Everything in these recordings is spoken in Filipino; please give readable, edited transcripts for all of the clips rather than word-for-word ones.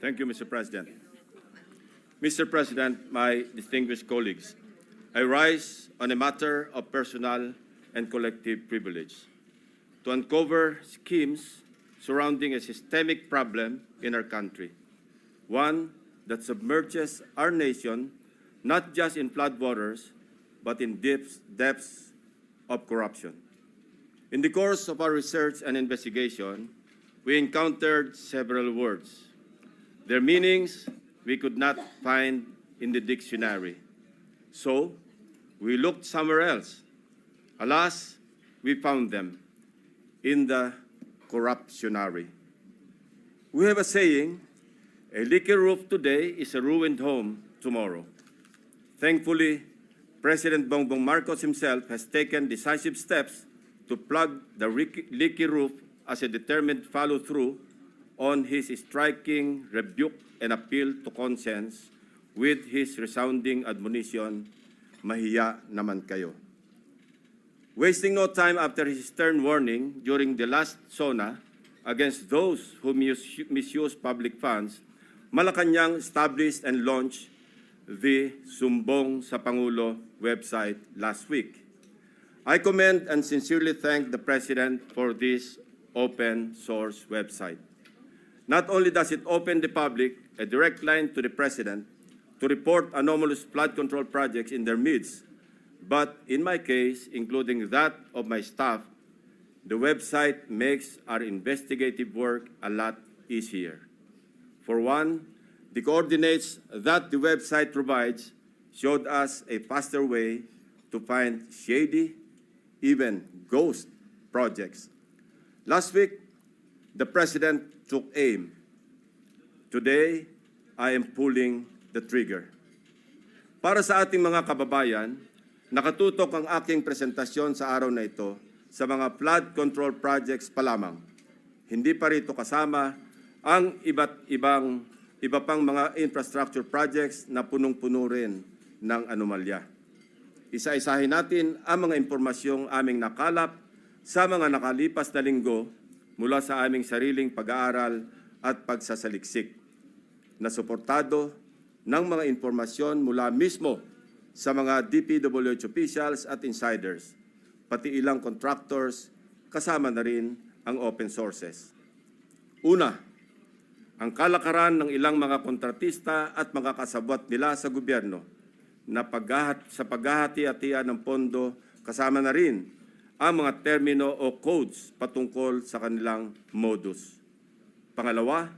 Thank you, Mr. President. Mr. President, my distinguished colleagues, I rise on a matter of personal and collective privilege to uncover schemes surrounding a systemic problem in our country, one that submerges our nation not just in floodwaters, but in depths of corruption. In the course of our research and investigation, we encountered several words. Their meanings we could not find in the dictionary. So, we looked somewhere else. Alas, we found them in the corruptionary. We have a saying, a leaky roof today is a ruined home tomorrow. Thankfully, President Bongbong Marcos himself has taken decisive steps to plug the leaky roof as a determined follow-through on his striking rebuke and appeal to conscience with his resounding admonition, mahiya naman kayo. Wasting no time after his stern warning during the last SONA against those who misuse public funds, Malacanang established and launched the Sumbong sa Pangulo website last week. I commend and sincerely thank the President for this open source website. Not only does it open the public a direct line to the President to report anomalous flood control projects in their midst, but in my case, including that of my staff, the website makes our investigative work a lot easier. For one, the coordinates that the website provides showed us a faster way to find shady, even ghost projects. Last week, the President took aim. Today, I am pulling the trigger. Para sa ating mga kababayan, nakatutok ang aking presentasyon sa araw na ito sa mga flood control projects pa lamang. Hindi pa rito kasama ang iba pang mga infrastructure projects na punong-puno rin ng anomalya. Isa-isahin natin ang mga impormasyong aming nakalap sa mga nakalipas na linggo mula sa aming sariling pag-aaral at pagsasaliksik na suportado ng mga impormasyon mula mismo sa mga DPWH officials at insiders, pati ilang contractors, kasama na rin ang open sources. Una, ang kalakaran ng ilang mga kontratista at mga kasabwat nila sa gobyerno na sa paghahati-hatian ng pondo, kasama na rin ang mga termino o codes patungkol sa kanilang modus. Pangalawa,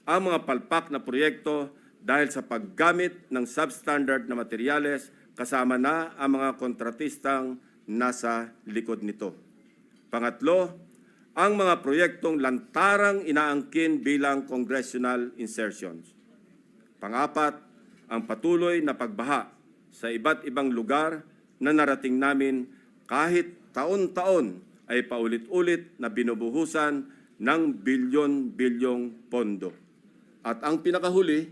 ang mga palpak na proyekto dahil sa paggamit ng substandard na materyales, kasama na ang mga kontratistang nasa likod nito. Pangatlo, ang mga proyektong lantarang inaangkin bilang congressional insertions. Pangapat, ang patuloy na pagbaha sa iba't ibang lugar na narating namin kahit taon-taon ay paulit-ulit na binubuhusan ng bilyon-bilyong pondo. At ang pinakahuli,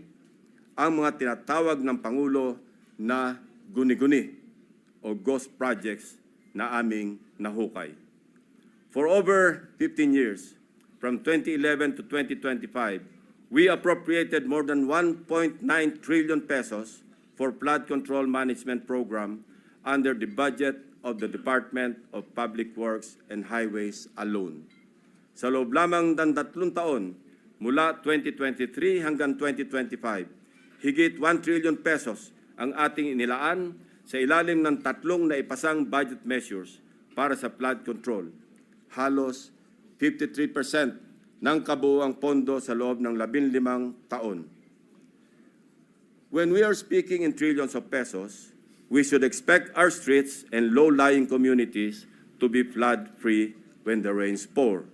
ang mga tinatawag ng Pangulo na guni-guni o ghost projects na aming nahukay. For over 15 years, from 2011 to 2025, we appropriated more than 1.9 trillion pesos for flood control management program under the budget of the Department of Public Works and Highways alone. Sa loob lamang ng 3 taon, mula 2023 hanggang 2025, higit 1 trillion pesos ang ating inilaan sa ilalim ng 3 naipasang budget measures para sa flood control. Halos 53% ng kabuuang pondo sa loob ng 15 taon. When we are speaking in trillions of pesos, we should expect our streets and low-lying communities to be flood-free when the rains pour.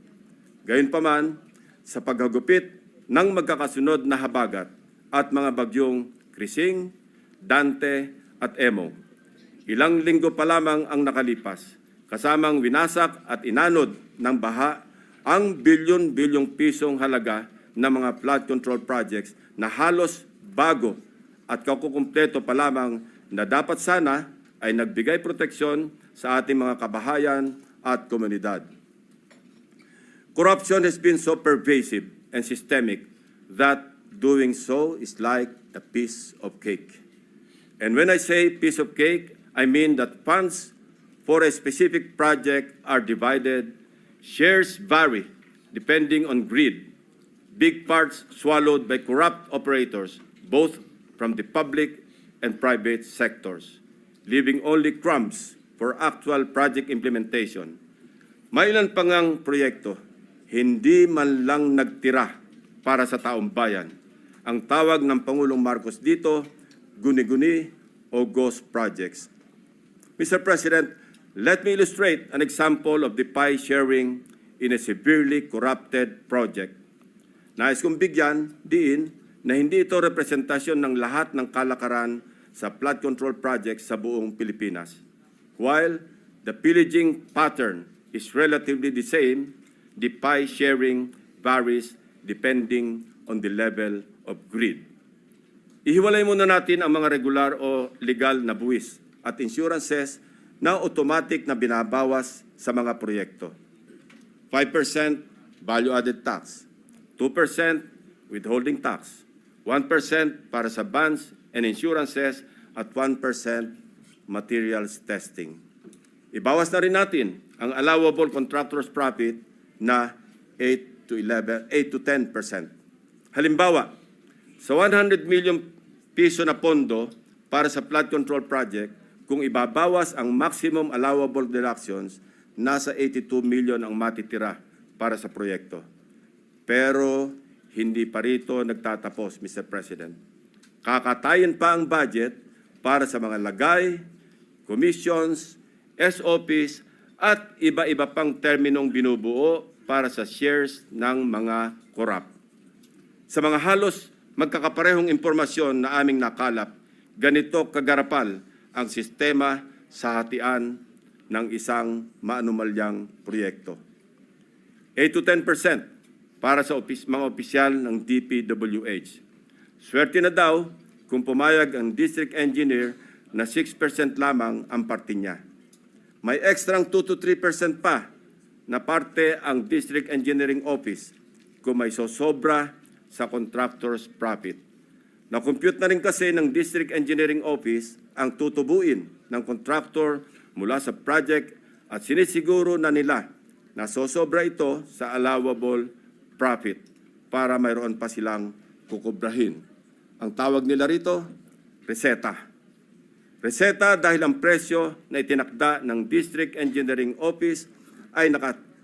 Gayunpaman, sa paghagupit ng magkakasunod na habagat at mga bagyong Krising, Dante at Emo, ilang linggo pa lamang ang nakalipas, kasamang winasak at inanod ng baha ang bilyon-bilyong pisong halaga ng mga flood control projects na halos bago at kakukumpleto pa lamang na dapat sana ay nagbigay proteksyon sa ating mga kabahayan at komunidad. Corruption has been so pervasive and systemic that doing so is like a piece of cake. And when I say piece of cake, I mean that funds for a specific project are divided, shares vary depending on greed, big parts swallowed by corrupt operators, both from the public and private sectors, leaving only crumbs for actual project implementation. May ilan pa ngang proyekto, hindi man lang nagtira para sa taong bayan. Ang tawag ng Pangulong Marcos dito, guni-guni o ghost projects. Mr. President, let me illustrate an example of the pie sharing in a severely corrupted project. Nais kong bigyan diin na hindi ito representasyon ng lahat ng kalakaran sa flood control projects sa buong Pilipinas. While the pillaging pattern is relatively the same, the pie sharing varies depending on the level of greed. Ihiwalay muna natin ang mga regular o legal na buwis at insurances na automatic na binabawas sa mga proyekto. 5% value-added tax, 2% withholding tax, 1% para sa bonds and insurances at 1% materials testing. Ibawas na rin natin ang allowable contractor's profit na 8 to 10%. Halimbawa, sa 100 million piso na pondo para sa flood control project, kung ibabawas ang maximum allowable deductions, nasa 82 million ang matitira para sa proyekto. Pero hindi pa rito nagtatapos, Mr. President. Kakatayin pa ang budget para sa mga lagay, commissions, SOPs, at iba-iba pang terminong binubuo para sa shares ng mga korap. Sa mga halos magkakaparehong impormasyon na aming nakalap, ganito kagarapal ang sistema sa hatian ng isang maanumalyang proyekto. 8 to 10% para sa mga opisyal ng DPWH. Swerte na daw kung pumayag ang district engineer na 6% lamang ang parte niya. May ekstrang 2 to 3% pa na parte ang district engineering office kung may sosobra sa contractor's profit. Na-compute na rin kasi ng district engineering office ang tutubuin ng contractor mula sa project at sinisiguro na nila na sosobra ito sa allowable profit para mayroon pa silang kukubrahin. Ang tawag nila rito, reseta. Reseta dahil ang presyo na itinakda ng District Engineering Office ay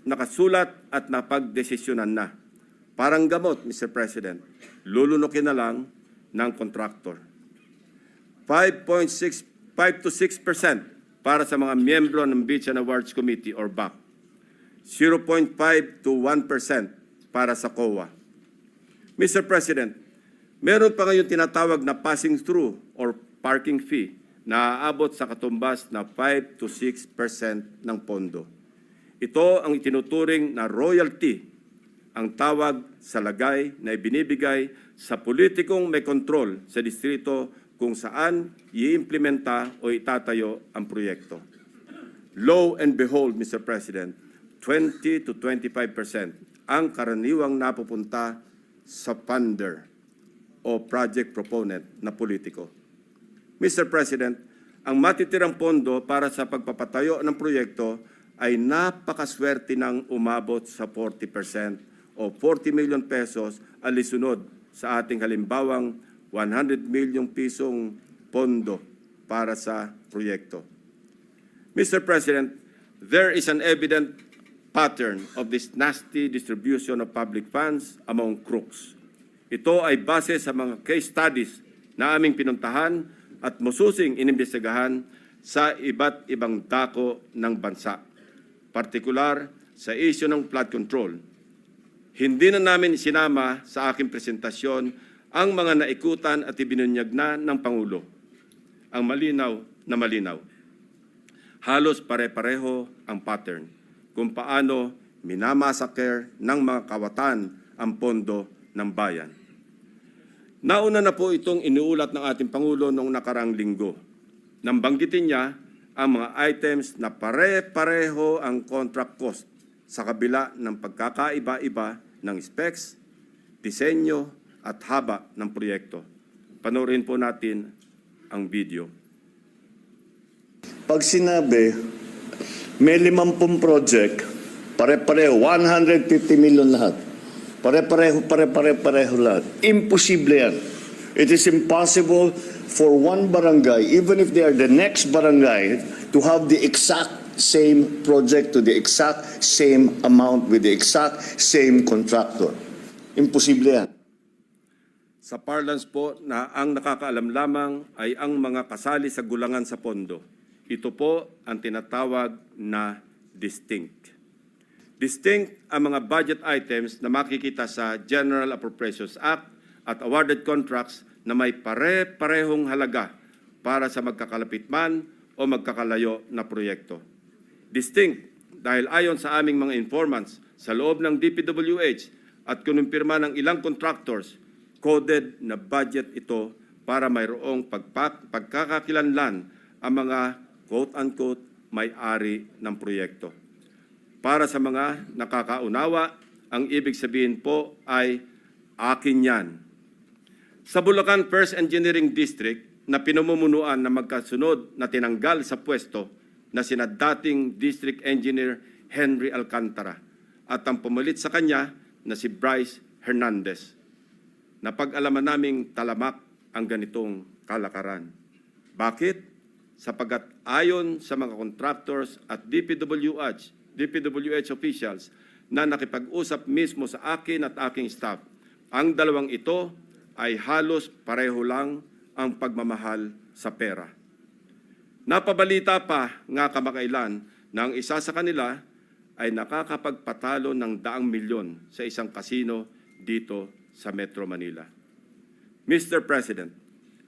nakasulat at napagdesisyonan na. Parang gamot, Mr. President, lulunukin na lang ng contractor. 5 to 6% para sa mga miyembro ng Beach and Awards Committee or BAC. 0.5 to 1% para sa COA. Mr. President, meron pa ngayon tinatawag na passing through or parking fee na aabot sa katumbas na 5 to 6% ng pondo. Ito ang itinuturing na royalty, ang tawag sa lagay na ibinibigay sa politikong may kontrol sa distrito kung saan iimplementa o itatayo ang proyekto. Lo and behold, Mr. President, 20 to 25% ang karaniwang napupunta sa funder o project proponent na politiko. Mr. President, ang matitirang pondo para sa pagpapatayo ng proyekto ay napakaswerte ng umabot sa 40% o 40 million pesos alisunod sa ating halimbawang 100 million pisong pondo para sa proyekto. Mr. President, there is an evident pattern of this nasty distribution of public funds among crooks. Ito ay base sa mga case studies na aming pinuntahan at masusing inimbestigahan sa iba't ibang dako ng bansa, partikular sa issue ng flood control. Hindi na namin sinama sa aking presentasyon ang mga naikutan at ibinunyag na ng Pangulo. Ang malinaw na malinaw. Halos pare-pareho ang pattern kung paano minamasaker ng mga kawatan ang pondo ng bayan. Nauna na po itong iniulat ng ating Pangulo noong nakaraang linggo. Nang banggitin niya ang mga items na pare-pareho ang contract cost sa kabila ng pagkakaiba-iba ng specs, disenyo, at haba ng proyekto. Panoorin po natin ang video. Pag sinabi, may 50 project, pare-pareho, 150 million lahat. Pare-pareho lahat. Imposible yan. It is impossible for one barangay, even if they are the next barangay, to have the exact same project to the exact same amount with the exact same contractor. Imposible yan. Sa parlance po na ang nakakaalam lamang ay ang mga kasali sa gulangan sa pondo. Ito po ang tinatawag na distinct. Distinct ang mga budget items na makikita sa General Appropriations Act at awarded contracts na may pare-parehong halaga para sa magkakalapit man o magkakalayo na proyekto. Distinct dahil ayon sa aming mga informants sa loob ng DPWH at kinumpirma ng ilang contractors, coded na budget ito para mayroong pagkakakilanlan ang mga quote-unquote may-ari ng proyekto. Para sa mga nakakaunawa, ang ibig sabihin po ay akin yan. Sa Bulacan First Engineering District na pinamumunuan na magkasunod na tinanggal sa pwesto na sina dating District Engineer Henry Alcantara at ang pumalit sa kanya na si Bryce Hernandez. Napag-alaman naming talamak ang ganitong kalakaran. Bakit? Sapagat ayon sa mga contractors at DPWH officials na nakipag-usap mismo sa akin at aking staff, ang dalawang ito ay halos pareho lang ang pagmamahal sa pera. Napabalita pa nga kamakailan na ang isa sa kanila ay nakakapagpatalo ng 100 milyon sa isang kasino dito sa Metro Manila. Mr. President,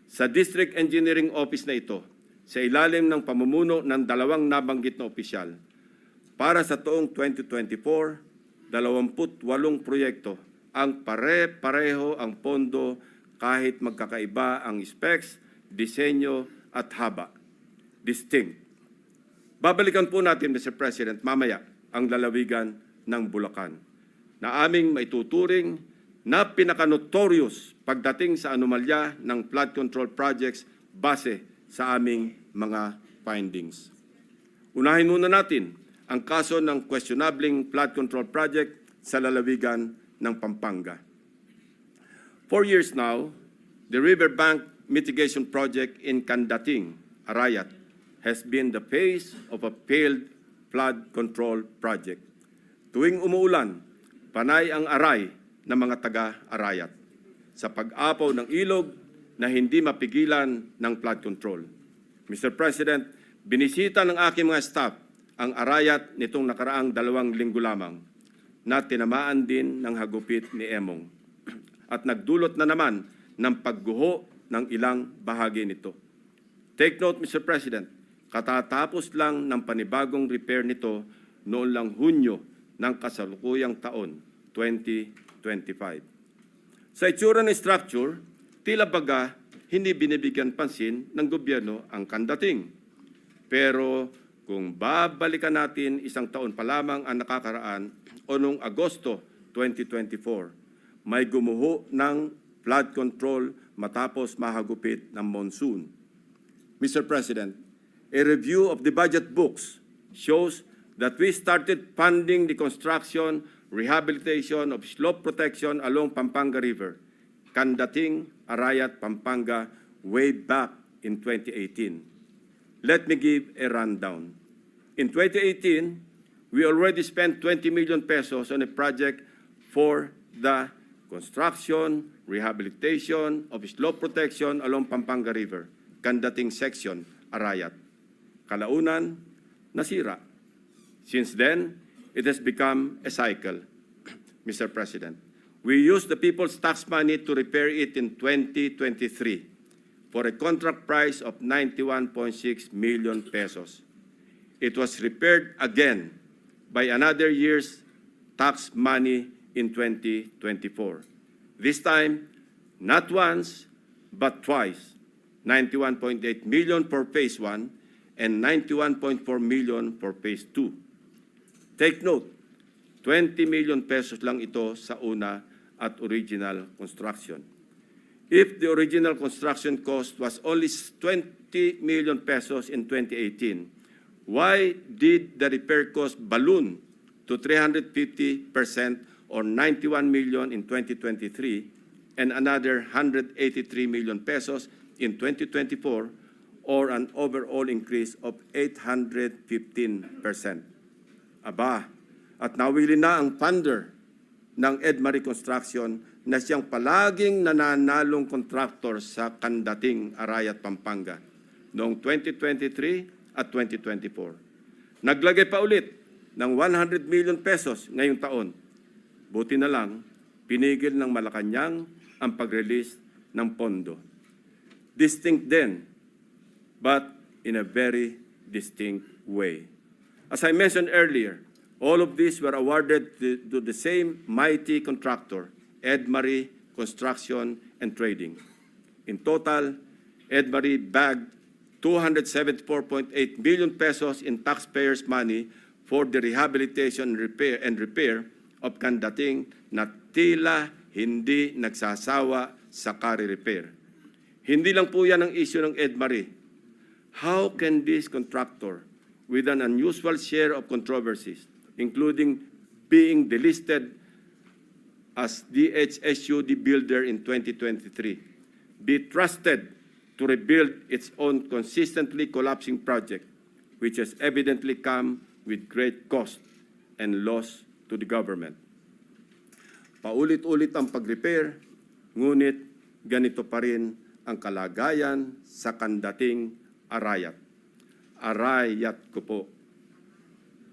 sa District Engineering Office na ito, sa ilalim ng pamumuno ng dalawang nabanggit na opisyal, para sa taong 2024, 28 proyekto ang pare-pareho ang pondo kahit magkakaiba ang specs, disenyo at haba. Distinct. Babalikan po natin, Mr. President, mamaya ang lalawigan ng Bulacan na aming maituturing na pinaka-notorious pagdating sa anomalya ng flood control projects base sa aming mga findings. Unahin muna natin ang kaso ng questionabling flood control project sa lalawigan ng Pampanga. 4 years now, the riverbank mitigation project in Candating, Arayat, has been the face of a failed flood control project. Tuwing umuulan, panay ang aray ng mga taga-Arayat sa pag-apaw ng ilog na hindi mapigilan ng flood control. Mr. President, binisita ng aking mga staff ang Arayat nitong nakaraang 2 linggo lamang na tinamaan din ng hagupit ni Emong at nagdulot na naman ng pagguho ng ilang bahagi nito. Take note, Mr. President, katatapos lang ng panibagong repair nito noon lang Hunyo ng kasalukuyang taon, 2025. Sa itsura ng structure, tila baga hindi binibigyan pansin ng gobyerno ang Candating. Pero kung babalikan natin isang taon pa lamang ang nakakaraan o noong Agosto 2024, may gumuho ng flood control matapos mahagupit ng monsoon. Mr. President, a review of the budget books shows that we started funding the construction, rehabilitation of slope protection along Pampanga River, Candating, Arayat, Pampanga, way back in 2018. Let me give a rundown. In 2018, we already spent 20 million pesos on a project for the construction, rehabilitation of slope protection along Pampanga River, Candating section, Arayat. Kalaunan, nasira. Since then, it has become a cycle, Mr. President. We used the people's tax money to repair it in 2023 for a contract price of 91.6 million pesos. It was repaired again by another year's tax money in 2024. This time, not once, but twice, 91.8 million for Phase 1 and 91.4 million for Phase 2. Take note, 20 million pesos lang ito sa una at original construction. If the original construction cost was only 20 million pesos in 2018, why did the repair cost balloon to 350% or 91 million in 2023 and another 183 million pesos in 2024, or an overall increase of 815%? Aba, at nawili na ang funder ng Edmarie Construction na siyang palaging nananalong contractor sa Kandating, Arayat, Pampanga noong 2023 at 2024. Naglagay pa ulit ng 100 million pesos ngayong taon. Buti na lang, pinigil ng Malacanang ang pag-release ng pondo. Distinct din, but in a very distinct way. As I mentioned earlier, all of these were awarded to the same mighty contractor, Edmarie Construction and Trading. In total, Edmarie bagged 274.8 billion pesos in taxpayers' money for the rehabilitation and repair of Kandating na tila hindi nagsasawa sa kare-repair. Hindi lang po yan ang issue ng Edmarie. How can this contractor, with an unusual share of controversies, including being delisted as DHSUD builder in 2023, be trusted to rebuild its own consistently collapsing project, which has evidently come with great cost and loss to the government? Paulit-ulit ang pag-repair, ngunit ganito pa rin ang kalagayan sa Kandating, Arayat. Arayat ko po.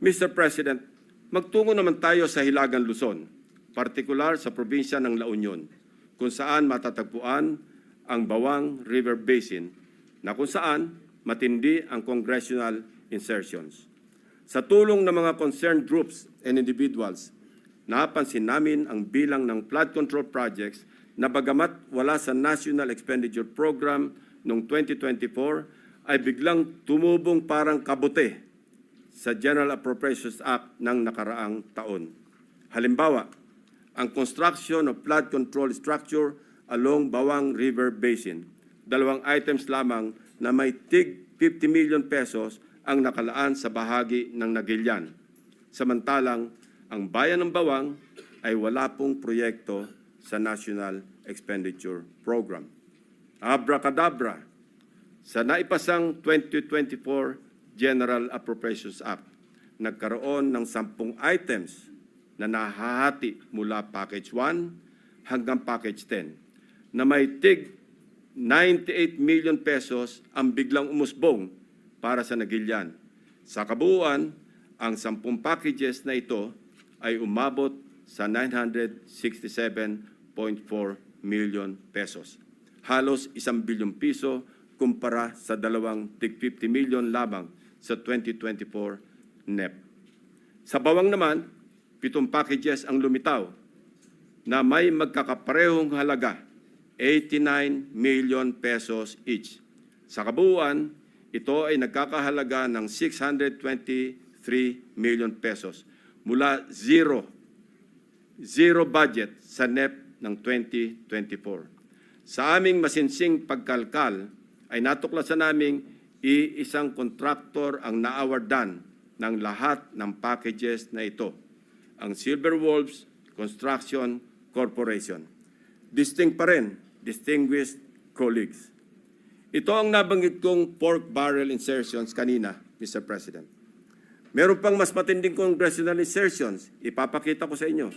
Mr. President, magtungo naman tayo sa Hilagang Luzon, partikular sa probinsya ng La Union, kung saan matatagpuan ang Bawang River Basin, na kung saan matindi ang congressional insertions. Sa tulong ng mga concerned groups and individuals, napansin namin ang bilang ng flood control projects na bagamat wala sa National Expenditure Program noong 2024, ay biglang tumubong parang kabute sa General Appropriations Act ng nakaraang taon. Halimbawa, ang construction of flood control structure along Bawang River Basin. Dalawang items lamang na may tig 50 million pesos ang nakalaan sa bahagi ng Nagilian. Samantalang, ang bayan ng Bawang ay wala pong proyekto sa National Expenditure Program. Abracadabra, sa naipasang 2024 General Appropriations Act, nagkaroon ng 10 items na nahahati mula Package 1 hanggang Package 10 na may tig 98 million pesos ang biglang umusbong para sa Nagilian. Sa kabuuan, ang 10 packages na ito ay umabot sa 967.4 million pesos. Halos 1 bilyong piso kumpara sa dalawang tig 50 million lamang sa 2024 NEP. Sa Bawang naman, 7 packages ang lumitaw na may magkakaparehong halaga, 89 million pesos each. Sa kabuuan, ito ay nagkakahalaga ng 623 million pesos mula zero budget sa NEP ng 2024. Sa aming masinsing pagkalkal, ay natuklasan naming iisang kontraktor ang naawardan ng lahat ng packages na ito, ang Silver Wolves Construction Corporation. Distinct pa rin, distinguished colleagues. Ito ang nabanggit kong pork barrel insertions kanina, Mr. President. Meron pang mas matinding congressional insertions, ipapakita ko sa inyo.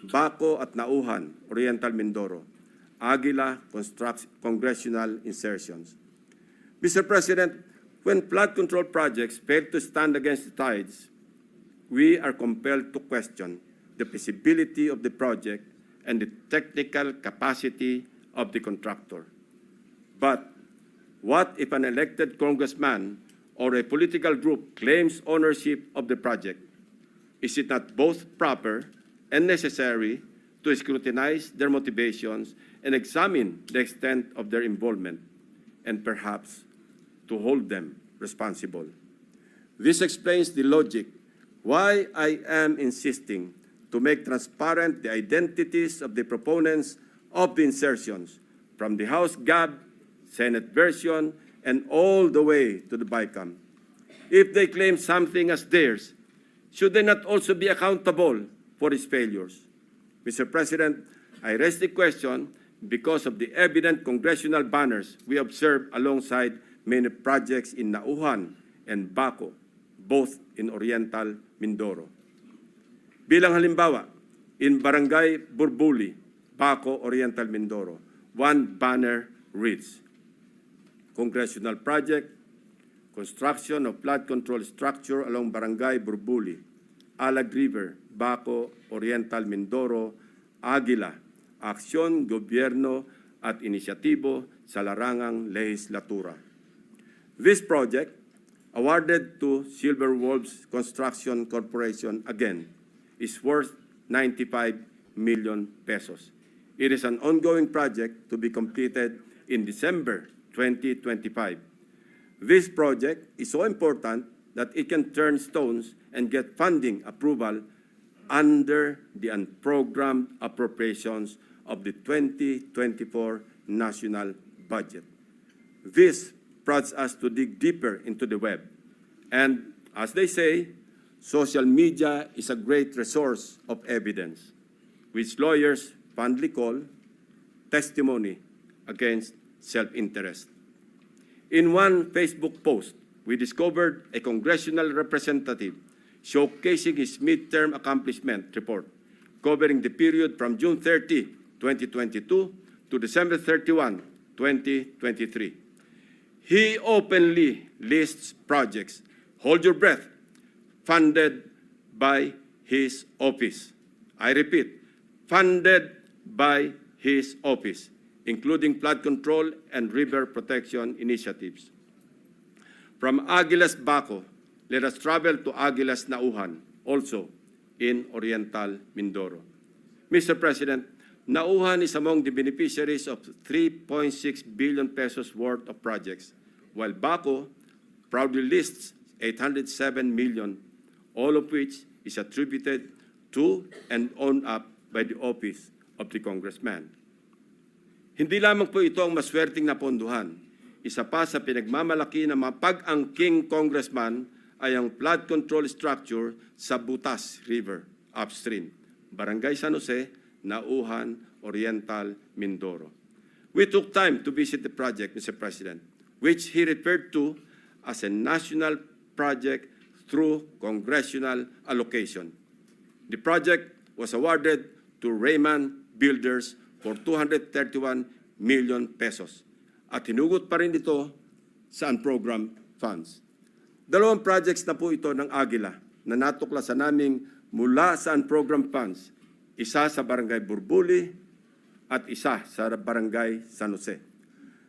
Baco at Nauhan, Oriental Mindoro. Aguila congressional insertions. Mr. President, when flood control projects fail to stand against the tides, we are compelled to question the feasibility of the project and the technical capacity of the contractor. But what if an elected congressman or a political group claims ownership of the project? Is it not both proper and necessary to scrutinize their motivations and examine the extent of their involvement, and perhaps to hold them responsible? This explains the logic why I am insisting to make transparent the identities of the proponents of the insertions, from the House GAB, Senate version, and all the way to the BICAM. If they claim something as theirs, should they not also be accountable for its failures? Mr. President, I raise the question because of the evident congressional banners we observe alongside many projects in Nauhan and Baco, both in Oriental Mindoro. Bilang halimbawa, in Barangay Burbuli, Baco, Oriental Mindoro, one banner reads, Congressional Project, Construction of Flood Control Structure along Barangay Burbuli, Alag River, Baco, Oriental Mindoro, Aguila, Aksyon, Gobyerno at Inisyatibo sa Larangang Lehislatura. This project, awarded to Silver Wolves Construction Corporation again, is worth 95 million pesos. It is an ongoing project to be completed in December 2025. This project is so important that it can turn stones and get funding approval under the unprogrammed appropriations of the 2024 national budget. This prods us to dig deeper into the web. And as they say, social media is a great resource of evidence, which lawyers fondly call testimony against self-interest. In one Facebook post, we discovered a congressional representative showcasing his midterm accomplishment report covering the period from June 30, 2022 to December 31, 2023. He openly lists projects, hold your breath, funded by his office. I repeat, funded by his office, including flood control and river protection initiatives. From Aguilas Baco, let us travel to Aguilas Nauhan, also in Oriental Mindoro. Mr. President, Nauhan is among the beneficiaries of 3.6 billion pesos worth of projects, while Baco proudly lists 807 million, all of which is attributed to and owned up by the office of the congressman. Hindi lamang po ito ang maswerteng napondohan. Isa pa sa pinagmamalaki ng mga pag-angking congressman ay ang flood control structure sa Butas River upstream, Barangay San Jose, Nauhan, Oriental, Mindoro. We took time to visit the project, Mr. President, which he referred to as a national project through congressional allocation. The project was awarded to Raymond Builders for 231 million pesos at hinugot pa rin ito sa unprogrammed funds. Dalawang projects na po ito ng Aguila na natuklasan naming mula sa unprogrammed funds, isa sa Barangay Burbuli at isa sa Barangay San Jose.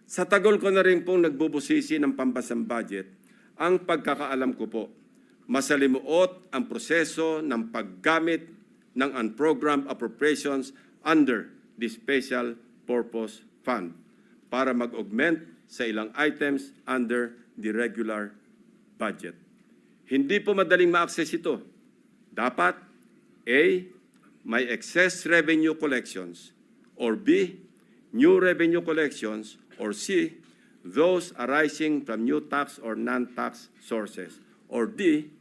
Sa tagal ko na rin pong nagbubusisi ng pambansang budget, ang pagkakaalam ko po, masalimuot ang proseso ng paggamit ng unprogrammed appropriations under the Special Purpose Fund para mag-augment sa ilang items under the regular budget. Hindi po madaling ma-access ito. Dapat A, may excess revenue collections, or B, new revenue collections, or C, those arising from new tax or non-tax sources, or D,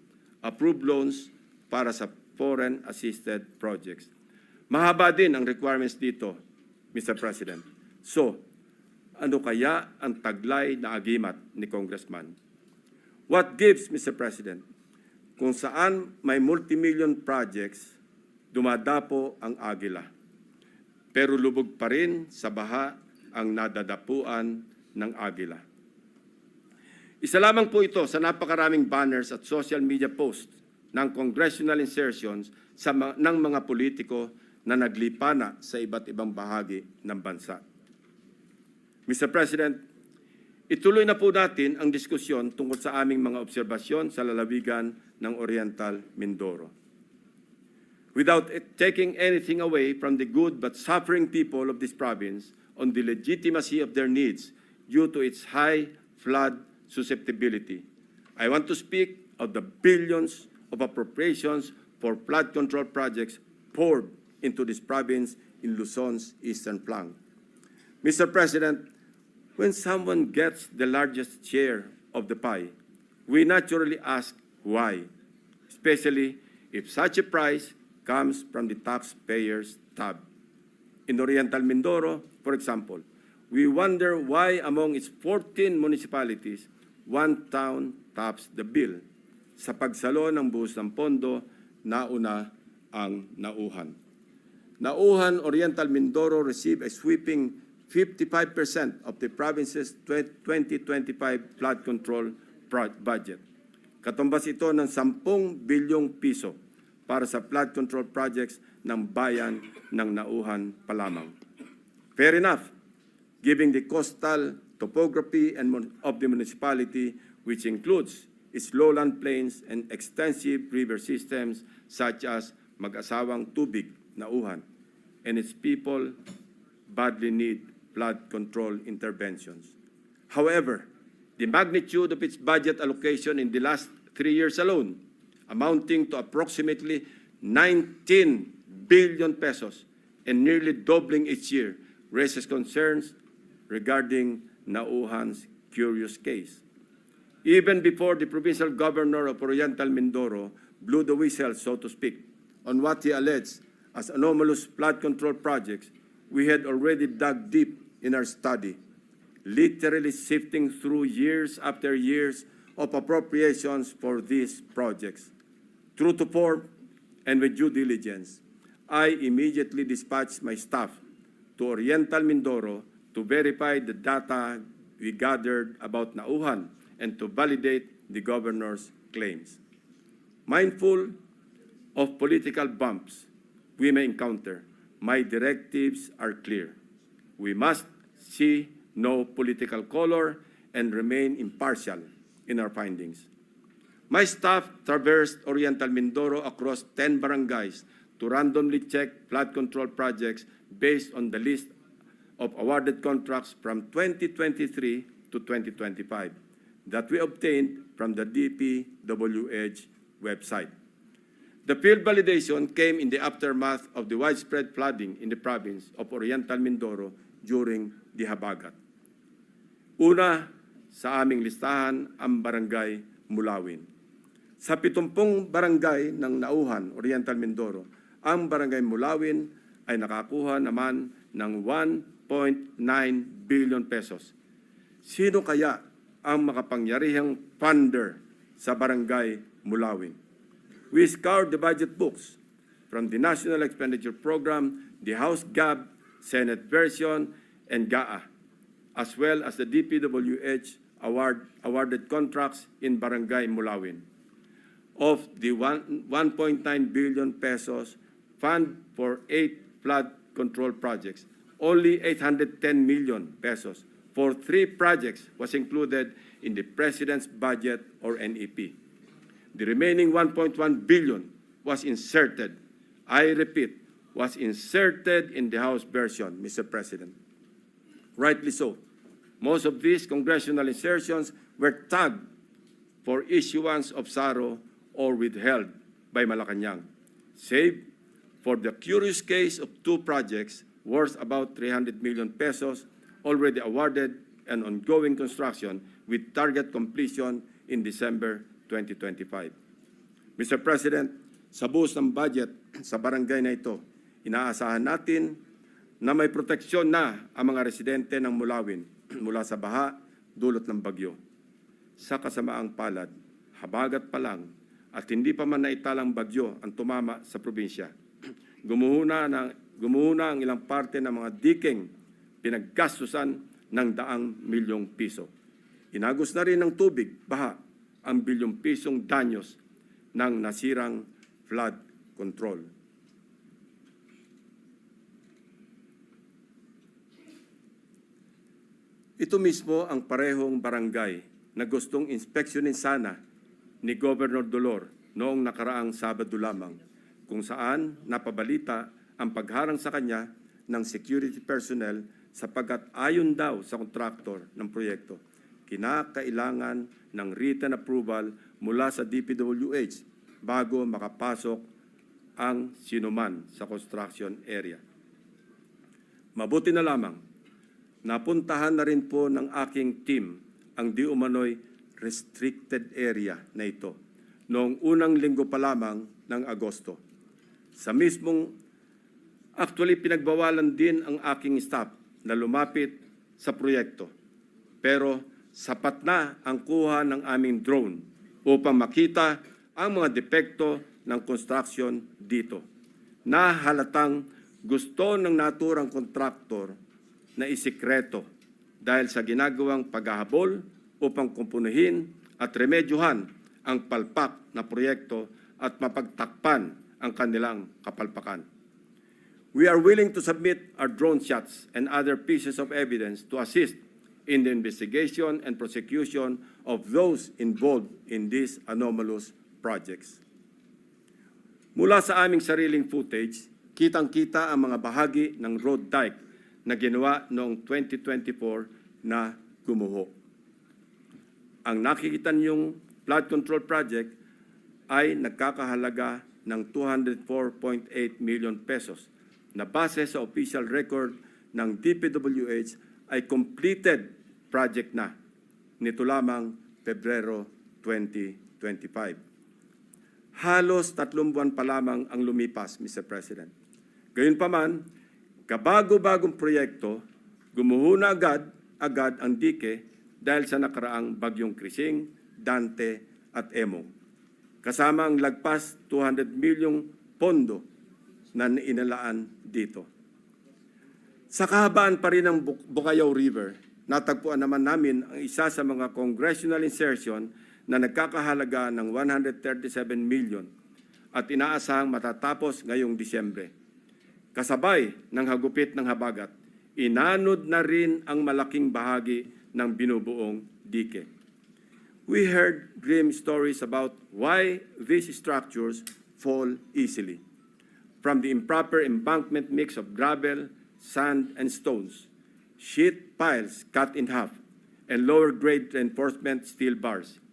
approved loans para sa foreign assisted projects. Mahaba din ang requirements dito, Mr. President. So, ano kaya ang taglay na agimat ni Congressman? What gives, Mr. President? Kung saan may multimillion projects, dumadapo ang Aguila. Pero lubog pa rin sa baha ang nadadapuan ng Aguila. Isa lamang po ito sa napakaraming banners at social media posts ng congressional insertions ng mga politiko na naglipana sa iba't ibang bahagi ng bansa. Mr. President, ituloy na po natin ang diskusyon tungkol sa aming mga obserbasyon sa lalawigan ng Oriental Mindoro. Without taking anything away from the good but suffering people of this province on the legitimacy of their needs due to its high flood susceptibility, I want to speak of the billions of appropriations for flood control projects poured into this province in Luzon's eastern flank. Mr. President, when someone gets the largest share of the pie, we naturally ask why, especially if such a price comes from the taxpayer's tab. In Oriental Mindoro, for example, we wonder why among its 14 municipalities, one town tops the bill. Sa pagsalo ng buhos ng pondo, nauna ang Nauhan. Nauhan, Oriental Mindoro received a sweeping 55% of the province's 2025 flood control budget. Katumbas ito ng 10 bilyong piso para sa flood control projects ng bayan ng Nauhan pa lamang. Fair enough, given the coastal topography of the municipality, which includes its lowland plains and extensive river systems such as Mag-asawang Tubig, Nauhan, and its people badly need flood control interventions. However, the magnitude of its budget allocation in the last 3 years alone, amounting to approximately 19 billion pesos and nearly doubling each year, raises concerns regarding Nauhan's curious case. Even before the provincial governor of Oriental Mindoro blew the whistle, so to speak, on what he alleged as anomalous flood control projects, we had already dug deep in our study, literally sifting through years after years of appropriations for these projects. True to form and with due diligence, I immediately dispatched my staff to Oriental Mindoro to verify the data we gathered about Nauhan and to validate the governor's claims. Mindful of political bumps we may encounter, my directives are clear. We must see no political color and remain impartial in our findings. My staff traversed Oriental Mindoro across 10 barangays to randomly check flood control projects based on the list of awarded contracts from 2023 to 2025 that we obtained from the DPWH website. The field validation came in the aftermath of the widespread flooding in the province of Oriental Mindoro during the Habagat. Una sa aming listahan ang Barangay Mulawin. Sa 70 barangay ng Nauhan, Oriental Mindoro, ang Barangay Mulawin ay nakakuha naman ng 1.9 billion pesos. Sino kaya ang makapangyarihang funder sa Barangay Mulawin? We scoured the budget books from the National Expenditure Program, the House GAB, Senate version, and GAA, as well as the DPWH awarded contracts in Barangay Mulawin. Of the 1.9 billion pesos fund for 8 flood control projects, only 810 million pesos for 3 projects was included in the President's budget or NEP. The remaining 1.1 billion was inserted, I repeat, was inserted in the House version, Mr. President. Rightly so. Most of these congressional insertions were tagged for issuance of SARO or withheld by Malacanang, save for the curious case of 2 projects worth about 300 million pesos already awarded and ongoing construction with target completion in December 2025. Mr. President, sa buhos ng budget sa barangay na ito, inaasahan natin na may proteksyon na ang mga residente ng Mulawin mula sa baha dulot ng bagyo. Sa kasamaang palad, habagat pa lang at hindi pa man naitalang bagyo ang tumama sa probinsya. Gumuhuna ang ilang parte ng mga diking pinaggastusan ng 100 milyong piso. Inagos na rin ng tubig, baha, ang bilyong pisong danyos ng nasirang flood control. Ito mismo ang parehong barangay na gustong inspeksyonin sana ni Governor Dolor noong nakaraang Sabado lamang, kung saan napabalita ang pagharang sa kanya ng security personnel sapagkat ayon daw sa kontraktor ng proyekto, kinakailangan ng written approval mula sa DPWH bago makapasok ang sinuman sa construction area. Mabuti na lamang, napuntahan na rin po ng aking team ang di umano'y restricted area na ito noong unang linggo pa lamang ng Agosto. Actually, pinagbawalan din ang aking staff na lumapit sa proyekto. Pero sapat na ang kuha ng aming drone upang makita ang mga depekto ng construction dito na halatang gusto ng naturang kontraktor na isikreto dahil sa ginagawang paghahabol upang kumpunuhin at remedyohan ang palpak na proyekto at mapagtakpan ang kanilang kapalpakan. We are willing to submit our drone shots and other pieces of evidence to assist in the investigation and prosecution of those involved in these anomalous projects. Mula sa aming sariling footage, kitang-kita ang mga bahagi ng road dike na ginawa noong 2024 na gumuho. Ang nakikita niyong flood control project ay nagkakahalaga ng 204.8 million pesos na base sa official record ng DPWH ay completed project na nito lamang Pebrero 2025. Halos 3 buwan pa lamang ang lumipas, Mr. President. Gayunpaman, kabago-bagong proyekto, gumuho na agad ang dike dahil sa nakaraang bagyong Krising, Dante at Emong. Kasama ang lagpas 200 milyong pondo na inalaan dito. Sa kahabaan pa rin ng Bukayaw River, natagpuan naman namin ang isa sa mga congressional insertion na nagkakahalaga ng 137 million at inaasahang matatapos ngayong Disyembre. Kasabay ng hagupit ng habagat, inanod na rin ang malaking bahagi ng binubuong dike. We heard grim stories about why these structures fall easily. From the improper embankment mix of gravel, sand, and stones, sheet piles cut in half, and lower-grade reinforcement steel bars.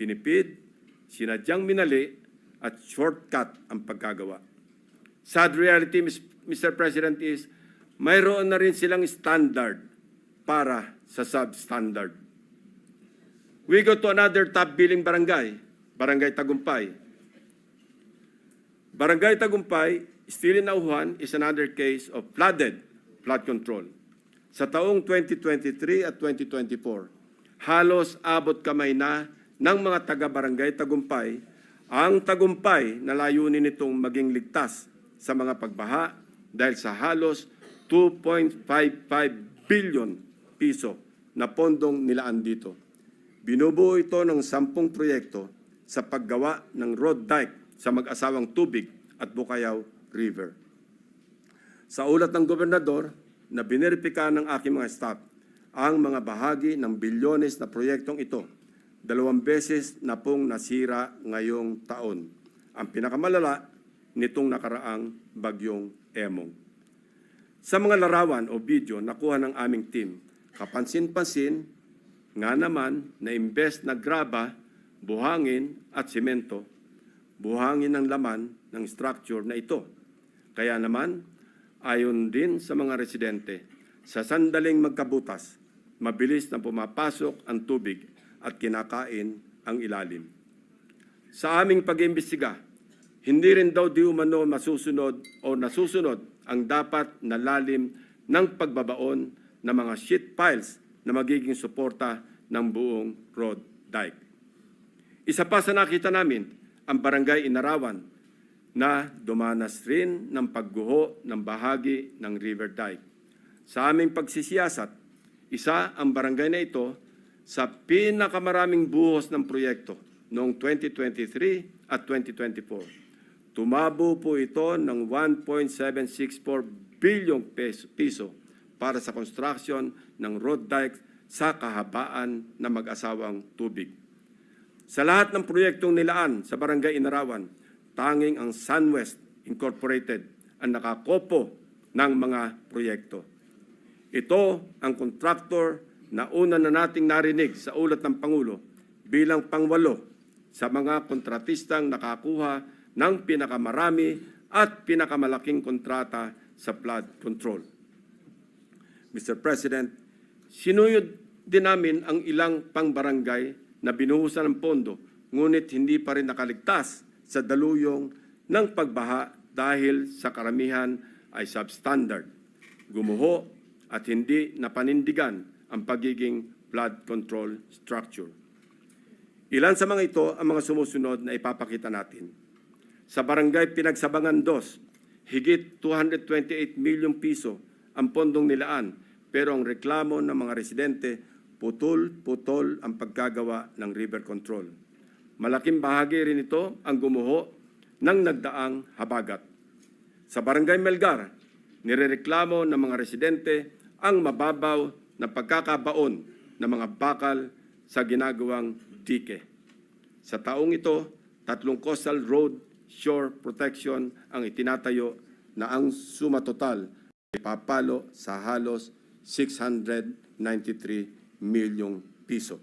Tinipid, sinadyang minali, at shortcut ang pagkagawa. Sad reality, Mr. President, is mayroon na rin silang standard para sa substandard. We go to another top-billing barangay, Barangay Tagumpay. Barangay Tagumpay, still in Nauhan, is another case of flood control. Sa taong 2023 at 2024, halos abot kamay na ng mga taga-barangay Tagumpay ang Tagumpay na layunin nitong maging ligtas sa mga pagbaha dahil sa halos 2.55 billion piso na pondong nilaan dito. Binubuo ito ng 10 proyekto sa paggawa ng road dike sa mag-asawang Tubig at Bukayaw River. Sa ulat ng gobernador na bineripika ng aking mga staff, ang mga bahagi ng bilyones na proyektong ito 2 beses na pong nasira ngayong taon. Ang pinakamalala nitong nakaraang bagyong Emong. Sa mga larawan o video nakuha ng aming team, kapansin-pansin nga naman na imbes na graba, buhangin at simento, buhangin ang laman ng structure na ito. Kaya naman, ayon din sa mga residente, sa sandaling magkabutas, mabilis na pumapasok ang tubig at kinakain ang ilalim. Sa aming pag-iimbestiga, hindi rin daw di umano masusunod o nasusunod ang dapat na lalim ng pagbabaon ng mga sheet piles na magiging suporta ng buong road dike. Isa pa sa nakita namin, ang Barangay Inarawan na dumanas rin ng pagguho ng bahagi ng river dike. Sa aming pagsisiyasat, isa ang barangay na ito sa pinakamaraming buhos ng proyekto noong 2023 at 2024. Tumabo po ito ng 1.764 bilyong piso para sa construction ng road dike sa kahabaan ng mag-asawang Tubig. Sa lahat ng proyektong nilaan sa Barangay Inarawan, tanging ang SunWest Incorporated ang nakakopo ng mga proyekto. Ito ang kontraktor na una na nating narinig sa ulat ng Pangulo bilang pang-8 sa mga kontratistang nakakuha ng pinakamarami at pinakamalaking kontrata sa flood control. Mr. President, sinuyod din namin ang ilang pang-barangay na binuhusan ng pondo, ngunit hindi pa rin nakaligtas sa daluyong ng pagbaha dahil sa karamihan ay substandard, gumuho at hindi napanindigan ang pagiging flood control structure. Ilan sa mga ito ang mga sumusunod na ipapakita natin. Sa barangay Pinagsabangan 2, higit 228 milyong piso ang pondong nilaan, pero ang reklamo ng mga residente, putol-putol ang pagkagawa ng river control. Malaking bahagi rin ito ang gumuho ng nagdaang habagat. Sa barangay Melgar, nirereklamo ng mga residente ang mababaw na pagkakabaon ng mga bakal sa ginagawang dike. Sa taong ito, 3 coastal road shore protection ang itinatayo na ang suma total ay papalo sa halos 693 milyong piso.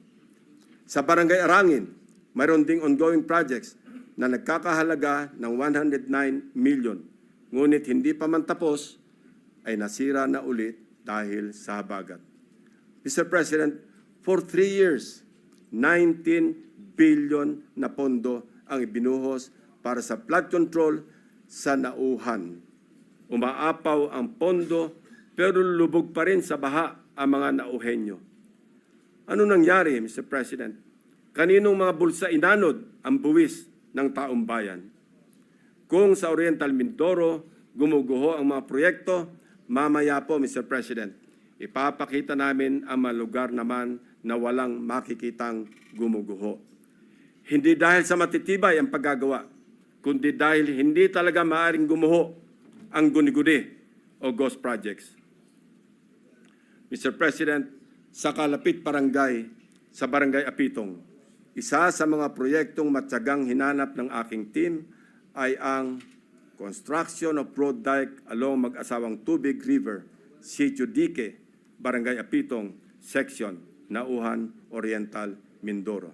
Sa barangay Arangin, mayroon ding ongoing projects na nagkakahalaga ng 109 million. Ngunit hindi pa man tapos ay nasira na ulit dahil sa habagat. Mr. President, for 3 years, 19 billion na pondo ang ibinuhos para sa flood control sa Nauhan. Umaapaw ang pondo pero lubog pa rin sa baha ang mga Nauhenyo. Ano nangyari, Mr. President? Kaninong mga bulsa inanod ang buwis ng taong bayan? Kung sa Oriental Mindoro gumuguho ang mga proyekto, mamaya po, Mr. President, ipapakita namin ang mga lugar naman na walang makikitang gumuguho. Hindi dahil sa matitibay ang paggagawa, kundi dahil hindi talaga maaaring gumuho ang guni-guni o ghost projects. Mr. President, sa Kalapit Barangay, sa Barangay Apitong, isa sa mga proyektong matyagang hinanap ng aking team ay ang construction of road dike along Mag-asawang Tubig River, Sitio Dique, Barangay Apitong, Section, Nauhan, Oriental, Mindoro,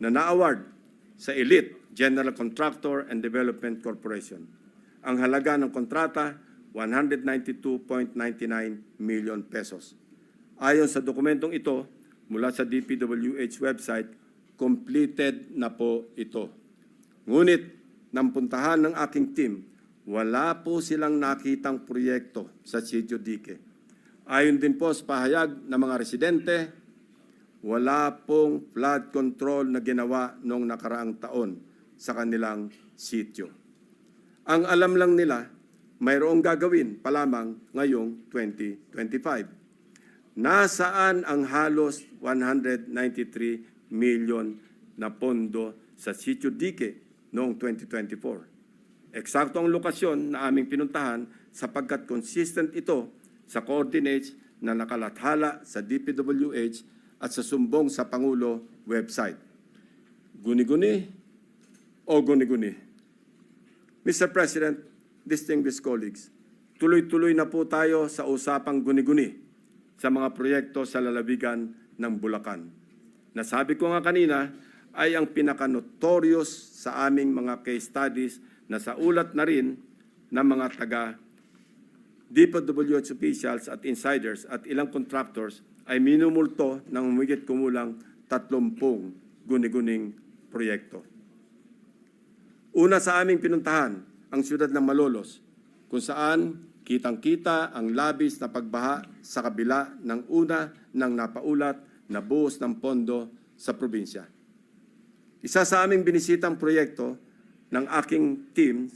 na na-award sa Elite General Contractor and Development Corporation. Ang halaga ng kontrata, 192.99 million pesos. Ayon sa dokumentong ito, mula sa DPWH website, completed na po ito. Ngunit, nang puntahan ng aking team, wala po silang nakitang proyekto sa Sitio Dique. Ayon din po sa pahayag ng mga residente, wala pong flood control na ginawa noong nakaraang taon sa kanilang sitio. Ang alam lang nila, mayroong gagawin pa lamang ngayong 2025. Nasaan ang halos 193 million na pondo sa Sitio Dique noong 2024? Eksakto ang lokasyon na aming pinuntahan sapagkat consistent ito sa coordinates na nakalathala sa DPWH at sa sumbong sa Pangulo website. Guni-guni o guni-guni? Mr. President, distinguished colleagues, tuloy-tuloy na po tayo sa usapang guni-guni sa mga proyekto sa lalawigan ng Bulacan. Nasabi ko nga kanina ay ang pinaka-notorious sa aming mga case studies na sa ulat na rin ng mga taga DPWH officials at insiders at ilang contractors ay minumulto ng humigit kumulang 30 guni-guning proyekto. Una sa aming pinuntahan, ang siyudad ng Malolos, kung saan kitang-kita ang labis na pagbaha sa kabila ng una ng napaulat na buhos ng pondo sa probinsya. Isa sa aming binisitang proyekto ng aking team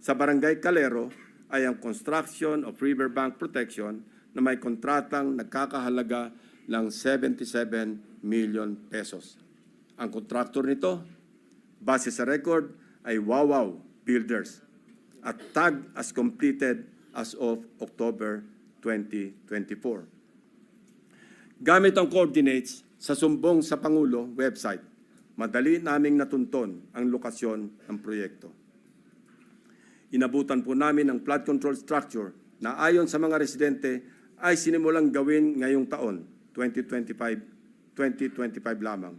sa Barangay Calero ay ang construction of riverbank protection na may kontratang nagkakahalaga ng 77 million pesos. Ang kontraktor nito, base sa record, ay Wawaw Builders at tag as completed as of October 2024. Gamit ang coordinates sa sumbong sa Pangulo website, madali naming natunton ang lokasyon ng proyekto. Inabutan po namin ang flood control structure na ayon sa mga residente ay sinimulang gawin ngayong taon, 2025 lamang.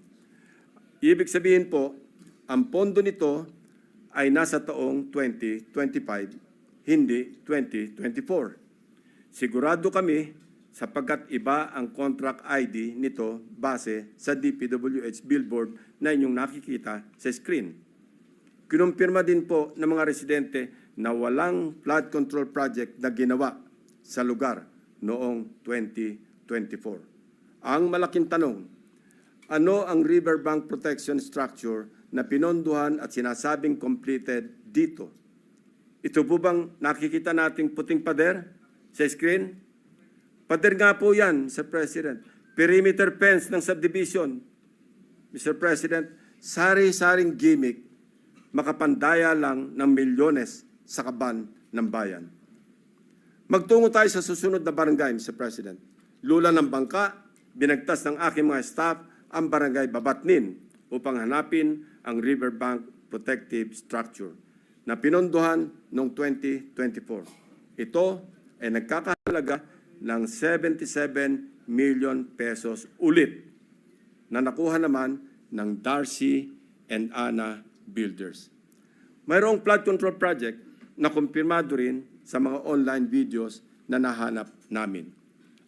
Ibig sabihin po, ang pondo nito ay nasa taong 2025, hindi 2024. Sigurado kami sapagkat iba ang contract ID nito base sa DPWH billboard na inyong nakikita sa screen. Kinumpirma din po ng mga residente na walang flood control project na ginawa sa lugar noong 2024. Ang malaking tanong, ano ang riverbank protection structure na pinondohan at sinasabing completed dito? Ito po bang nakikita nating puting pader sa screen? Pader nga po yan, Mr. President. Perimeter fence ng subdivision. Mr. President, sari-saring gimmick, makapandaya lang ng milyones sa kaban ng bayan. Magtungo tayo sa susunod na barangay, Mr. President. Lula ng bangka, binagtas ng aking mga staff ang barangay Babatnin upang hanapin ang riverbank protective structure na pinondohan noong 2024. Ito ay nagkakahalaga ng 77 million pesos ulit na nakuha naman ng Darcy and Ana Builders. Mayroong flood control project na kumpirmado rin sa mga online videos na nahanap namin.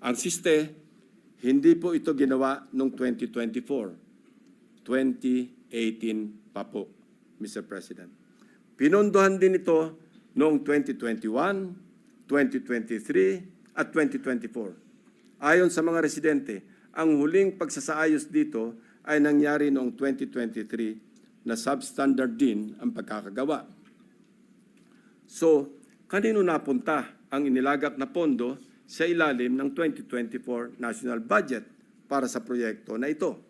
Ang siste, hindi po ito ginawa noong 2024. 2018 pa po, Mr. President. Pinondohan din ito noong 2021, 2023, at 2024. Ayon sa mga residente, ang huling pagsasaayos dito ay nangyari noong 2023 na substandard din ang pagkakagawa. So, kanino napunta ang inilagak na pondo sa ilalim ng 2024 national budget para sa proyekto na ito?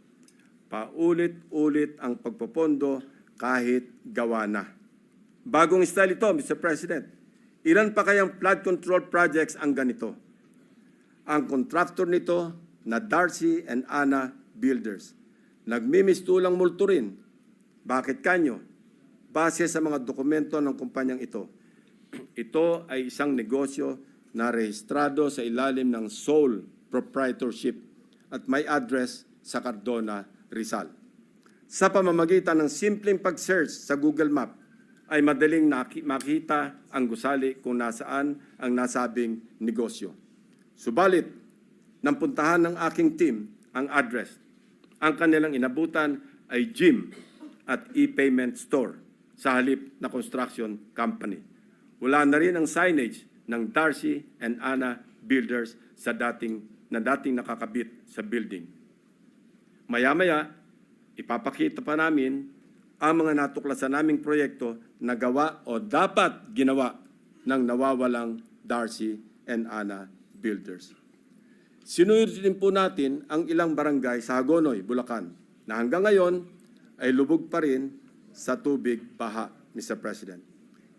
Paulit-ulit ang pagpopondo kahit gawa na. Bagong style ito, Mr. President. Ilan pa kayang flood control projects ang ganito? Ang contractor nito na Darcy and Ana Builders. Nagmimistulang multo rin. Bakit kanyo? Base sa mga dokumento ng kumpanyang ito. Ito ay isang negosyo na rehistrado sa ilalim ng sole proprietorship at may address sa Cardona, Rizal. Sa pamamagitan ng simpleng pag-search sa Google Map, ay madaling makita ang gusali kung nasaan ang nasabing negosyo. Subalit, nang puntahan ng aking team ang address, ang kanilang inabutan ay gym at e-payment store sa halip na construction company. Wala na rin ang signage ng Darcy and Ana Builders sa dating nakakabit sa building. Maya-maya, ipapakita pa namin ang mga natuklasan naming proyekto na gawa o dapat ginawa ng nawawalang Darcy and Ana Builders. Sinunod din po natin ang ilang barangay sa Hagonoy, Bulacan, na hanggang ngayon ay lubog pa rin sa tubig baha, Mr. President.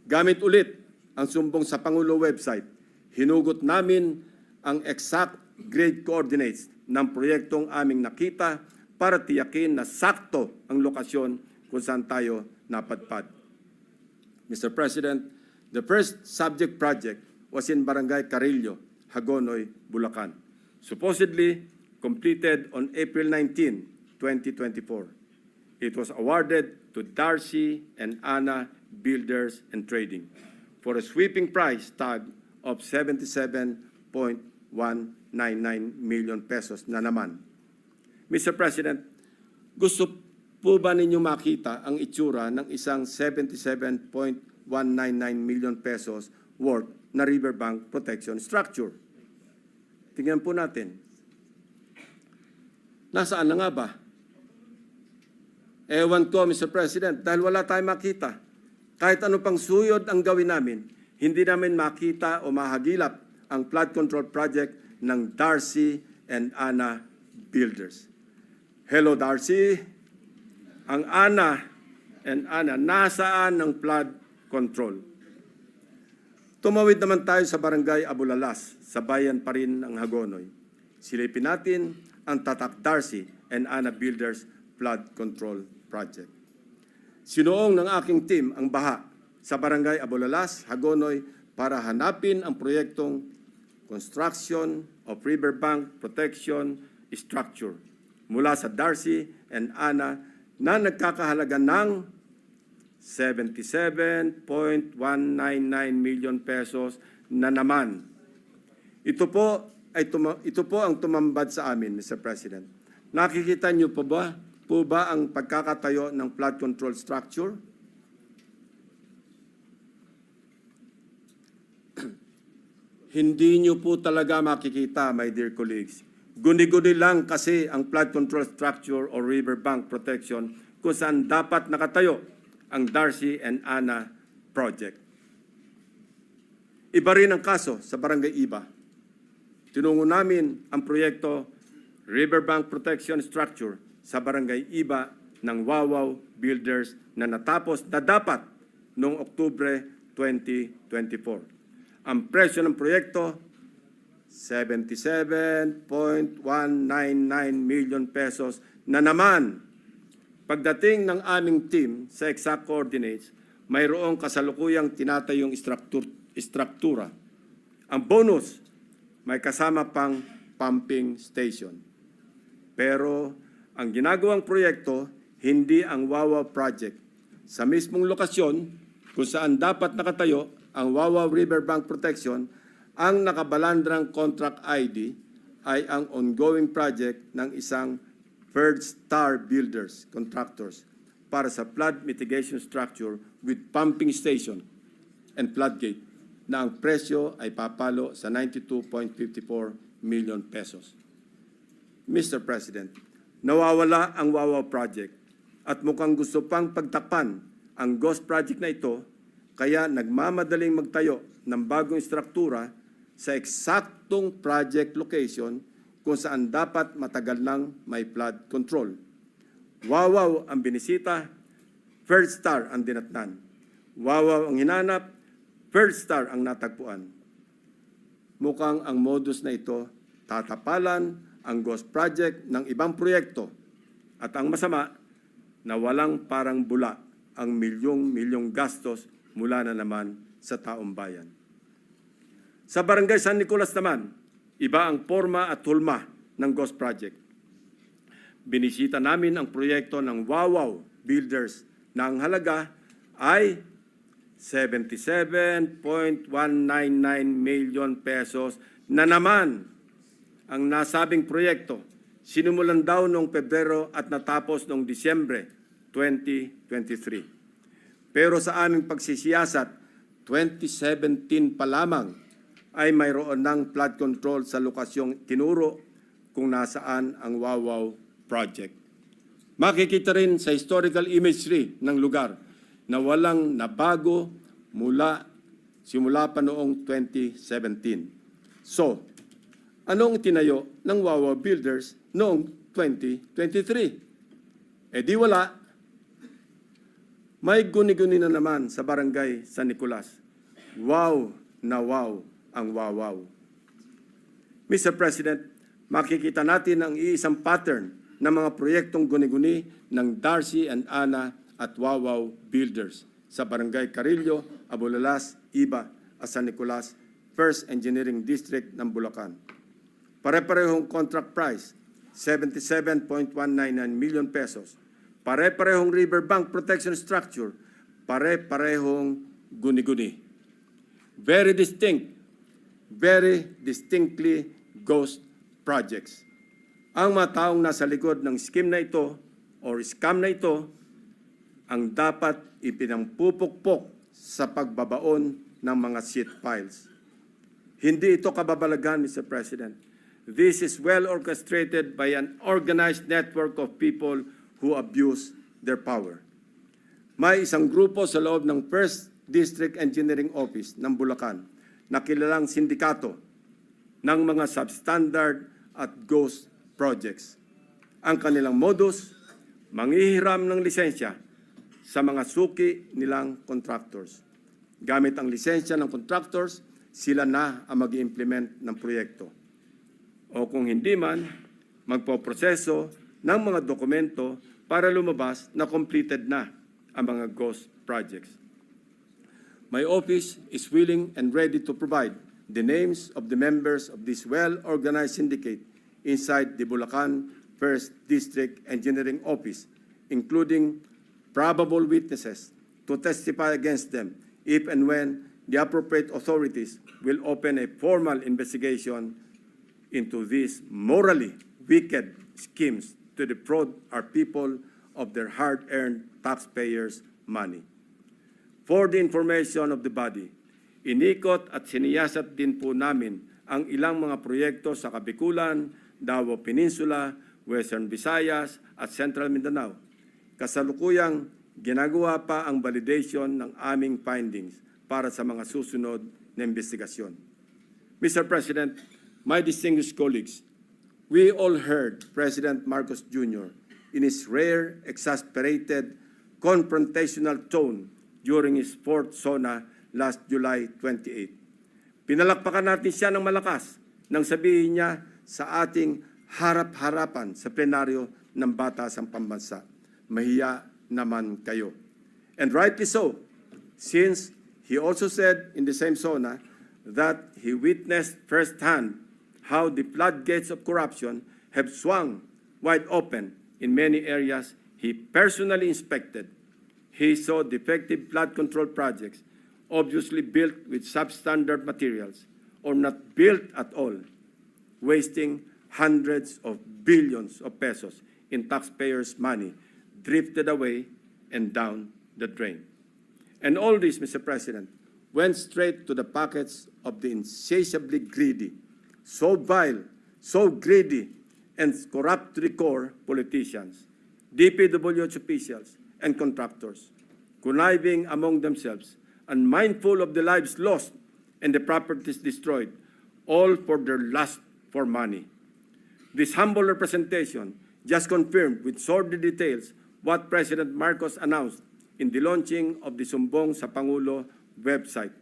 Gamit ulit ang sumbong sa Pangulo website, hinugot namin ang exact grade coordinates ng proyektong aming nakita para tiyakin na sakto ang lokasyon kung saan tayo napadpad. Mr. President, the first subject project was in Barangay Carillo, Hagonoy, Bulacan, supposedly completed on April 19, 2024. It was awarded to Darcy and Ana Builders and Trading for a sweeping price tag of 77.199 million pesos na naman. Mr. President, gusto po ba ninyo makita ang itsura ng isang 77.199 million pesos worth na riverbank protection structure? Tingnan po natin. Nasaan na nga ba? Ewan ko, Mr. President, dahil wala tayong makita. Kahit ano pang suyod ang gawin namin, hindi namin makita o mahagilap ang flood control project ng Darcy and Ana Builders. Hello, Darcy. Ang Ana and Ana, nasaan ang flood control? Tumawid naman tayo sa Barangay Abulalas, sa bayan pa rin ng Hagonoy. Silipin natin ang tatak Darcy and Ana Builders Flood Control Project. Sinuong ng aking team ang baha sa Barangay Abulalas, Hagonoy para hanapin ang proyektong Construction of Riverbank Protection Structure mula sa Darcy and Ana na nagkakahalaga ng 77.199 million pesos na naman. Ito po ang tumambad sa amin, Mr. President. Nakikita niyo po ba ang pagkakatayo ng flood control structure? Hindi niyo po talaga makikita, my dear colleagues. Guni-guni lang kasi ang flood control structure o riverbank protection kung saan dapat nakatayo ang Darcy and Ana project. Iba rin ang kaso sa Barangay Iba. Tinungo namin ang proyekto Riverbank Protection Structure sa Barangay Iba ng Wawaw Builders na natapos na dapat noong Oktubre 2024. Ang presyo ng proyekto, 77.199 million pesos na naman. Pagdating ng aming team sa exact coordinates, mayroong kasalukuyang tinatayong istruktura. Ang bonus, may kasama pang pumping station. Pero ang ginagawang proyekto, hindi ang Wawaw project. Sa mismong lokasyon, kung saan dapat nakatayo ang Wawaw Riverbank Protection, ang nakabalandrang contract ID ay ang ongoing project ng isang Third Star Builders Contractors para sa flood mitigation structure with pumping station and floodgate na ang presyo ay papalo sa 92.54 million pesos. Mr. President, nawawala ang Wawaw project at mukhang gusto pang pagtakpan ang ghost project na ito, kaya nagmamadaling magtayo ng bagong struktura sa eksaktong project location kung saan dapat matagal nang may flood control. Wawaw ang binisita, First Star ang dinatnan. Wawaw ang hinanap, First Star ang natagpuan. Mukhang ang modus na ito tatapalan ang ghost project ng ibang proyekto at ang masama na walang parang bula ang milyong-milyong gastos mula na naman sa taong bayan. Sa Barangay San Nicolas naman, iba ang forma at hulma ng ghost project. Binisita namin ang proyekto ng Wawaw Builders na ang halaga ay 77.199 million pesos na naman. Ang nasabing proyekto, sinimulan daw noong Pebrero at natapos noong Disyembre 2023. Pero sa aming pagsisiyasat, 2017 pa lamang ay mayroon ng flood control sa lokasyong tinuro kung nasaan ang Wawaw project. Makikita rin sa historical imagery ng lugar na walang nabago simula pa noong 2017. So, anong tinayo ng Wawaw Builders noong 2023? Di wala. May guni-guni na naman sa Barangay San Nicolas. Wow na wow ang Wawaw. Mr. President, makikita natin ang iisang pattern ng mga proyektong guni-guni ng Darcy and Ana at Wawaw Builders sa Barangay Carillo, Abulalas, Iba at San Nicolas, First Engineering District ng Bulacan. Pare-parehong contract price, 77.199 million pesos. Pare-parehong riverbank protection structure, pare-parehong guni-guni. Very distinctly ghost projects. Ang mga taong nasa likod ng scheme na ito or scam na ito ang dapat ipinampupukpok sa pagbabaon ng mga seat files. Hindi ito kababalagan, Mr. President. This is well orchestrated by an organized network of people who abuse their power. May isang grupo sa loob ng First District Engineering Office ng Bulacan na kilalang sindikato ng mga substandard at ghost projects. Ang kanilang modus, manghihiram ng lisensya sa mga suki nilang contractors. Gamit ang lisensya ng contractors, sila na ang mag-i-implement ng proyekto. O kung hindi man, magpoproseso ng mga dokumento para lumabas na completed na ang mga ghost projects. My office is willing and ready to provide the names of the members of this well-organized syndicate inside the Bulacan First District Engineering Office, including probable witnesses to testify against them if and when the appropriate authorities will open a formal investigation into these morally wicked schemes to defraud our people of their hard-earned taxpayers' money. For the information of the body, inikot at siniyasat din po namin ang ilang mga proyekto sa Kabikulan, Davao Peninsula, Western Visayas at Central Mindanao. Kasalukuyang ginagawa pa ang validation ng aming findings para sa mga susunod na investigasyon. Mr. President, my distinguished colleagues, we all heard President Marcos Jr. in his rare, exasperated, confrontational tone during his fourth SONA last July 28. Pinalakpakan natin siya ng malakas nang sabihin niya sa ating harap-harapan sa plenaryo ng Batasang Pambansa, mahiya naman kayo. And rightly so, since he also said in the same SONA that he witnessed firsthand how the floodgates of corruption have swung wide open in many areas he personally inspected. He saw defective flood control projects, obviously built with substandard materials or not built at all, wasting hundreds of billions of pesos in taxpayers' money drifted away and down the drain. And all this, Mr. President, went straight to the pockets of the insatiably greedy, so vile, so greedy, and corrupt to the core politicians, DPWH officials, and contractors, conniving among themselves, unmindful of the lives lost and the properties destroyed, all for their lust for money. This humble representation just confirmed with sordid details what President Marcos announced in the launching of the Sumbong sa Pangulo website,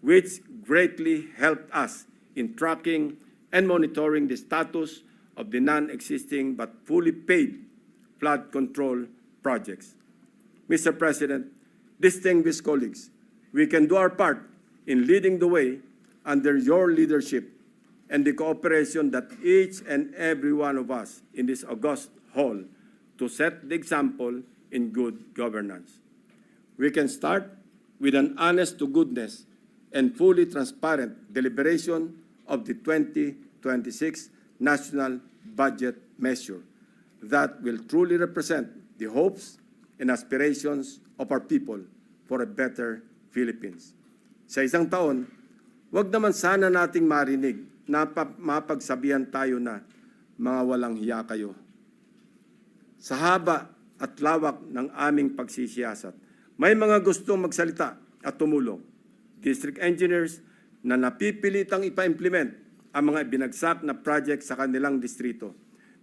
which greatly helped us in tracking and monitoring the status of the non-existing but fully paid flood control projects. Mr. President, distinguished colleagues, we can do our part in leading the way under your leadership and the cooperation that each and every one of us in this august hall to set the example in good governance. We can start with an honest-to-goodness and fully transparent deliberation of the 2026 National Budget Measure that will truly represent the hopes and aspirations of our people for a better Philippines. Sa isang taon, wag naman sana nating marinig na mapagsabihan tayo na mga walang hiya kayo. Sa haba at lawak ng aming pagsisiyasat, may mga gustong magsalita at tumulong. District engineers na napipilitang ipa-implement ang mga binagsak na project sa kanilang distrito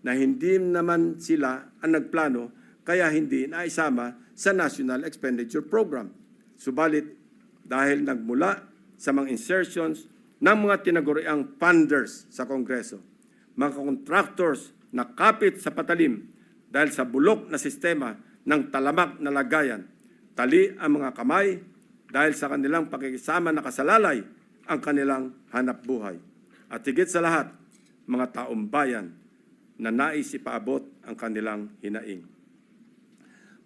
na hindi naman sila ang nagplano kaya hindi naisama sa National Expenditure Program. Subalit, dahil nagmula sa mga insertions ng mga tinaguriang funders sa Kongreso, mga contractors na kapit sa patalim dahil sa bulok na sistema ng talamak na lagayan, tali ang mga kamay dahil sa kanilang pakikisama nakasalalay ang kanilang hanap buhay. At higit sa lahat, mga taong bayan na nais ipaabot ang kanilang hinaing.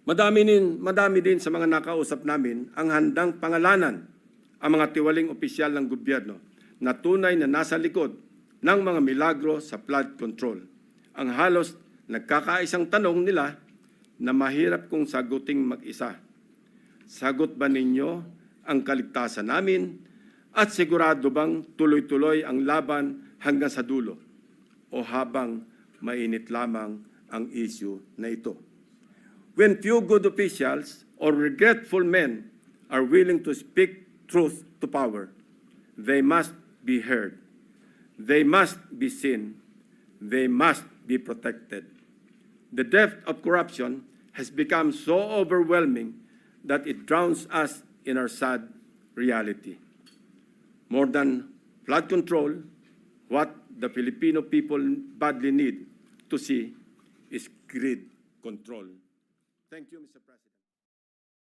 Madami din sa mga nakausap namin ang handang pangalanan ang mga tiwaling opisyal ng gobyerno na tunay na nasa likod ng mga milagro sa flood control. Ang halos nagkakaisang tanong nila na mahirap kong saguting mag-isa. Sagot ba ninyo ang kaligtasan namin at sigurado bang tuloy-tuloy ang laban hanggang sa dulo o habang mainit lamang ang issue na ito? When few good officials or regretful men are willing to speak truth to power, they must be heard, they must be seen, they must be protected. The depth of corruption has become so overwhelming that it drowns us in our sad reality. More than flood control, what the Filipino people badly need to see is greed control. Thank you, Mr. President.